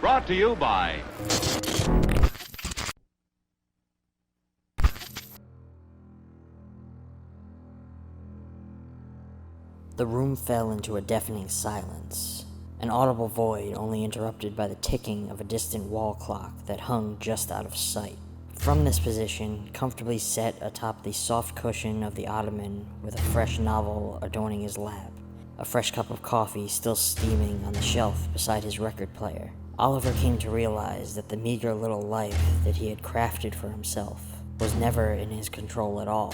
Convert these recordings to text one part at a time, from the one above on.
Brought to you by... The room fell into a deafening silence, an audible void only interrupted by the ticking of a distant wall clock that hung just out of sight. From this position, comfortably set atop the soft cushion of the ottoman with a fresh novel adorning his lap, a fresh cup of coffee still steaming on the shelf beside his record player, Oliver came to realize that the meager little life that he had crafted for himself was never in his control at all.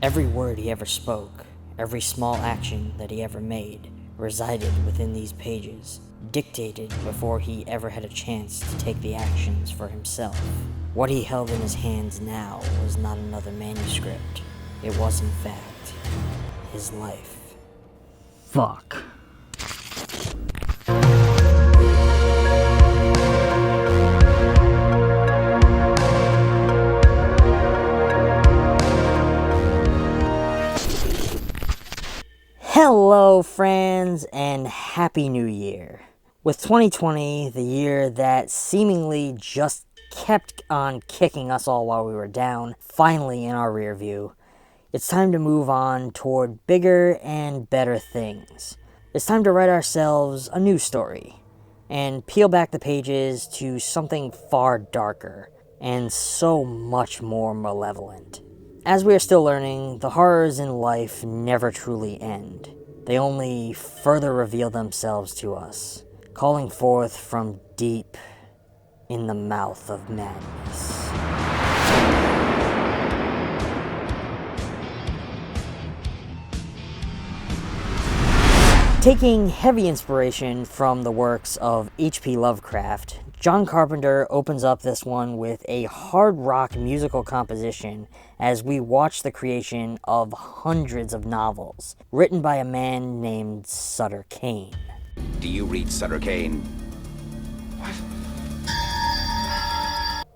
Every word he ever spoke, every small action that he ever made, resided within these pages, dictated before he ever had a chance to take the actions for himself. What he held in his hands now was not another manuscript. It was, in fact, his life. Fuck. Hello, friends, and Happy New Year. With 2020, the year that seemingly just kept on kicking us all while we were down, finally in our rear view, it's time to move on toward bigger and better things. It's time to write ourselves a new story and peel back the pages to something far darker and so much more malevolent. As we are still learning, the horrors in life never truly end. They only further reveal themselves to us, calling forth from deep in the mouth of madness. Taking heavy inspiration from the works of H.P. Lovecraft, John Carpenter opens up this one with a hard rock musical composition as we watch the creation of hundreds of novels written by a man named Sutter Kane. Do you read Sutter Kane? What?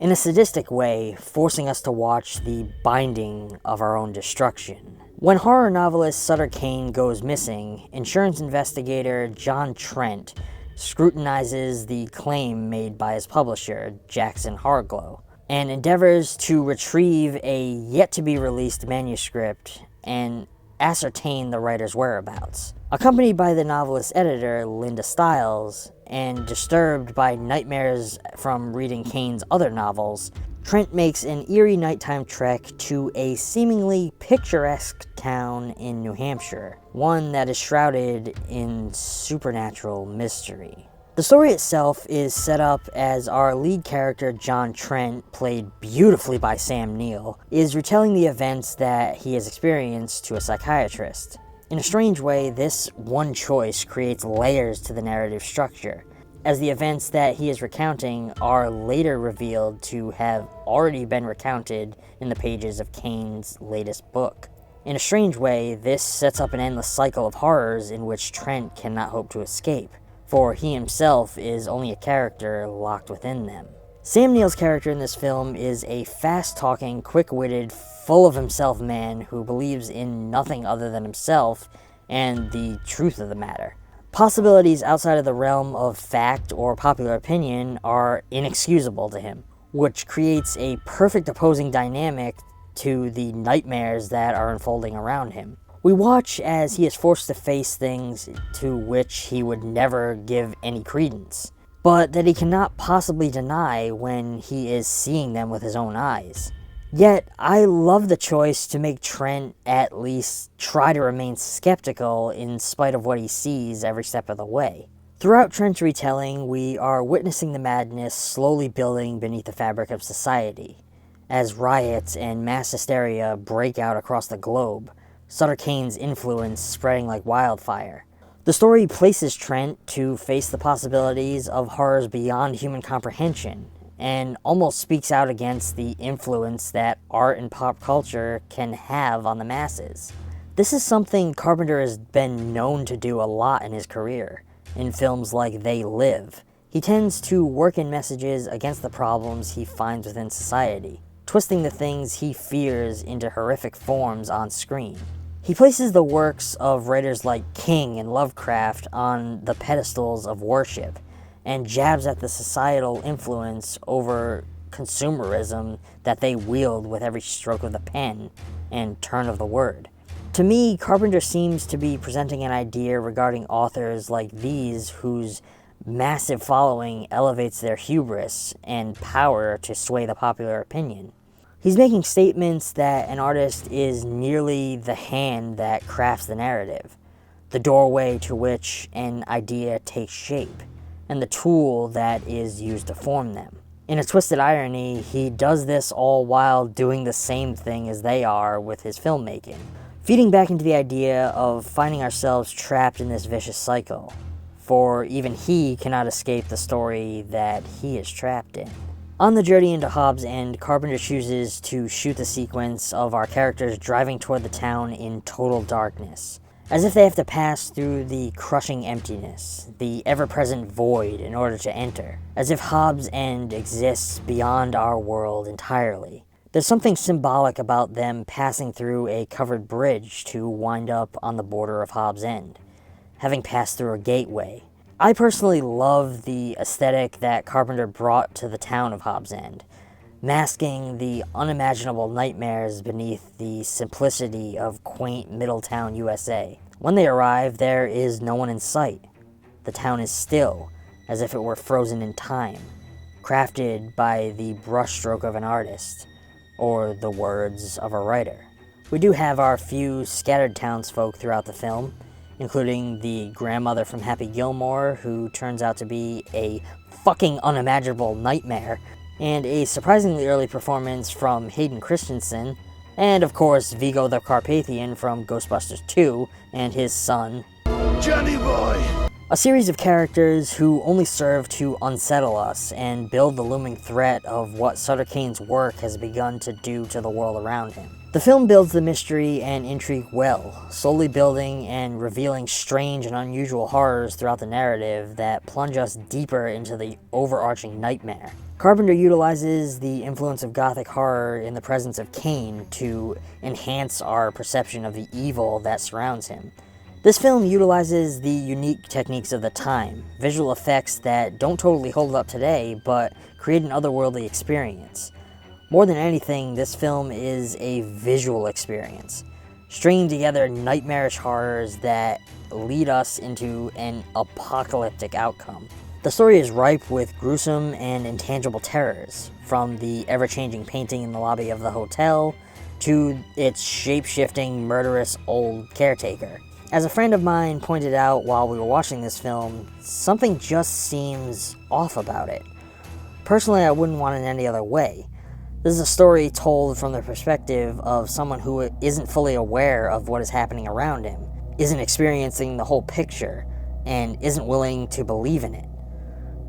In a sadistic way, forcing us to watch the binding of our own destruction. When horror novelist Sutter Kane goes missing, insurance investigator John Trent scrutinizes the claim made by his publisher, Jackson Harglow, and endeavors to retrieve a yet-to-be-released manuscript and ascertain the writer's whereabouts. Accompanied by the novelist's editor, Linda Stiles, and disturbed by nightmares from reading Kane's other novels, Trent makes an eerie nighttime trek to a seemingly picturesque town in New Hampshire, one that is shrouded in supernatural mystery. The story itself is set up as our lead character, John Trent, played beautifully by Sam Neill, is retelling the events that he has experienced to a psychiatrist. In a strange way, this one choice creates layers to the narrative structure, as the events that he is recounting are later revealed to have already been recounted in the pages of Kane's latest book. In a strange way, this sets up an endless cycle of horrors in which Trent cannot hope to escape, for he himself is only a character locked within them. Sam Neill's character in this film is a fast-talking, quick-witted, full-of-himself man who believes in nothing other than himself and the truth of the matter. Possibilities outside of the realm of fact or popular opinion are inexcusable to him, which creates a perfect opposing dynamic to the nightmares that are unfolding around him. We watch as he is forced to face things to which he would never give any credence, but that he cannot possibly deny when he is seeing them with his own eyes. Yet, I love the choice to make Trent at least try to remain skeptical in spite of what he sees every step of the way. Throughout Trent's retelling, we are witnessing the madness slowly building beneath the fabric of society. As riots and mass hysteria break out across the globe, Sutter Kane's influence spreading like wildfire. The story places Trent to face the possibilities of horrors beyond human comprehension, and almost speaks out against the influence that art and pop culture can have on the masses. This is something Carpenter has been known to do a lot in his career. In films like They Live, he tends to work in messages against the problems he finds within society, twisting the things he fears into horrific forms on screen. He places the works of writers like King and Lovecraft on the pedestals of worship, and jabs at the societal influence over consumerism that they wield with every stroke of the pen and turn of the word. To me, Carpenter seems to be presenting an idea regarding authors like these whose massive following elevates their hubris and power to sway the popular opinion. He's making statements that an artist is merely the hand that crafts the narrative, the doorway to which an idea takes shape, and the tool that is used to form them. In a twisted irony, he does this all while doing the same thing as they are with his filmmaking, feeding back into the idea of finding ourselves trapped in this vicious cycle, for even he cannot escape the story that he is trapped in. On the journey into Hobbs End, Carpenter chooses to shoot the sequence of our characters driving toward the town in total darkness, as if they have to pass through the crushing emptiness, the ever-present void in order to enter, as if Hobbs End exists beyond our world entirely. There's something symbolic about them passing through a covered bridge to wind up on the border of Hobbs End, having passed through a gateway. I personally love the aesthetic that Carpenter brought to the town of Hobbs End, masking the unimaginable nightmares beneath the simplicity of quaint Middletown, USA. When they arrive, there is no one in sight. The town is still, as if it were frozen in time, crafted by the brushstroke of an artist, or the words of a writer. We do have our few scattered townsfolk throughout the film, including the grandmother from Happy Gilmore, who turns out to be a fucking unimaginable nightmare, and a surprisingly early performance from Hayden Christensen, and of course Vigo the Carpathian from Ghostbusters 2 and his son, Johnny Boy! A series of characters who only serve to unsettle us and build the looming threat of what Sutter Kane's work has begun to do to the world around him. The film builds the mystery and intrigue well, slowly building and revealing strange and unusual horrors throughout the narrative that plunge us deeper into the overarching nightmare. Carpenter utilizes the influence of gothic horror in the presence of Kane to enhance our perception of the evil that surrounds him. This film utilizes the unique techniques of the time, visual effects that don't totally hold up today, but create an otherworldly experience. More than anything, this film is a visual experience, stringing together nightmarish horrors that lead us into an apocalyptic outcome. The story is ripe with gruesome and intangible terrors, from the ever-changing painting in the lobby of the hotel to its shape-shifting, murderous old caretaker. As a friend of mine pointed out while we were watching this film, something just seems off about it. Personally, I wouldn't want it any other way. This is a story told from the perspective of someone who isn't fully aware of what is happening around him, isn't experiencing the whole picture, and isn't willing to believe in it.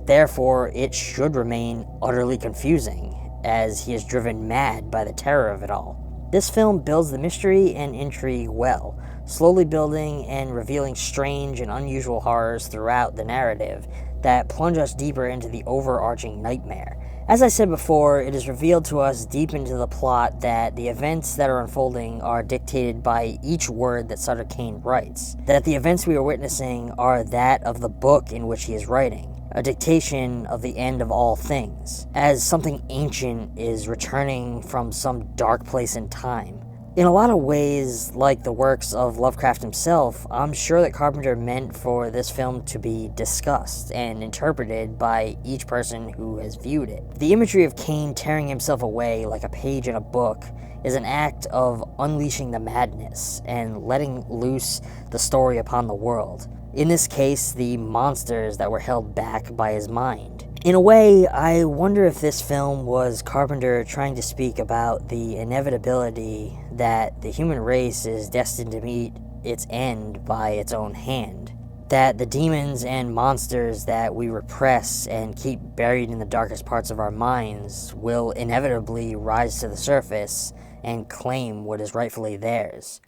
Therefore, it should remain utterly confusing, as he is driven mad by the terror of it all. This film builds the mystery and intrigue well, slowly building and revealing strange and unusual horrors throughout the narrative that plunge us deeper into the overarching nightmare. As I said before, it is revealed to us deep into the plot that the events that are unfolding are dictated by each word that Sutter Kane writes, that the events we are witnessing are that of the book in which he is writing, a dictation of the end of all things, as something ancient is returning from some dark place in time. In a lot of ways, like the works of Lovecraft himself, I'm sure that Carpenter meant for this film to be discussed and interpreted by each person who has viewed it. The imagery of Kane tearing himself away like a page in a book is an act of unleashing the madness and letting loose the story upon the world. In this case, the monsters that were held back by his mind. In a way, I wonder if this film was Carpenter trying to speak about the inevitability that the human race is destined to meet its end by its own hand. That the demons and monsters that we repress and keep buried in the darkest parts of our minds will inevitably rise to the surface and claim what is rightfully theirs,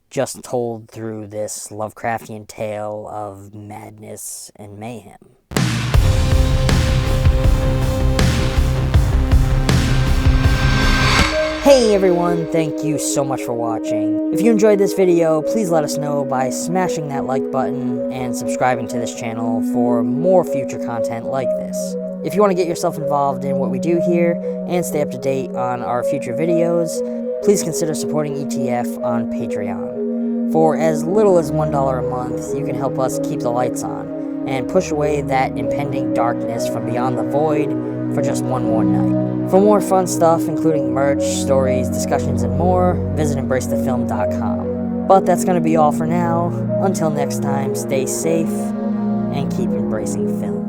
just told through this Lovecraftian tale of madness and mayhem. Hey everyone, thank you so much for watching. If you enjoyed this video, please let us know by smashing that like button and subscribing to this channel for more future content like this. If you want to get yourself involved in what we do here and stay up to date on our future videos, please consider supporting ETF on Patreon. For as little as $1 a month, you can help us keep the lights on and push away that impending darkness from beyond the void for just one more night. For more fun stuff, including merch, stories, discussions, and more, visit embracethefilm.com. But that's going to be all for now. Until next time, stay safe and keep embracing film.